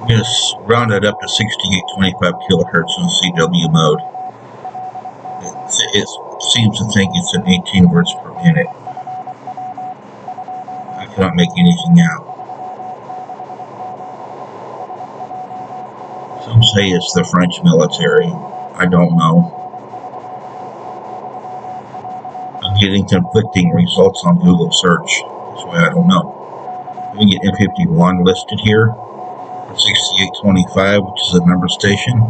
Just round it up to 6825 kilohertz in CW mode. It seems to think it's an 18 words per minute. I cannot make anything out. Some say it's the French military. I don't know. I'm getting conflicting results on Google search. That's why I don't know. We get M51 listed here for 6825, which is a number station.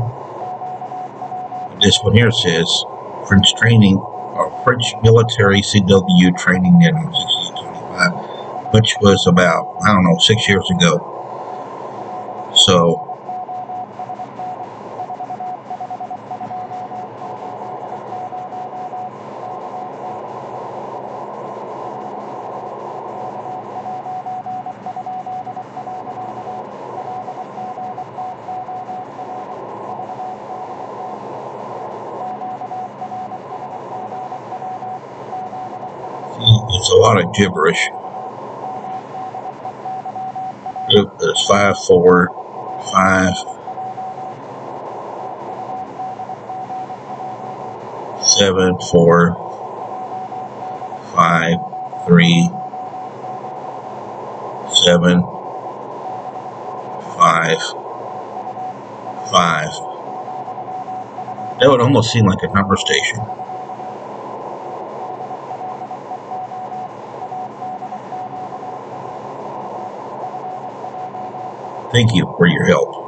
This one here says French training or French military CW training net on 6825, which was about, I don't know, 6 years ago. So it's a lot of gibberish. There's 5, 4, 5, 7, 4, 5, 3, 7, 5, 5. That would almost seem like a number station. Thank you for your help.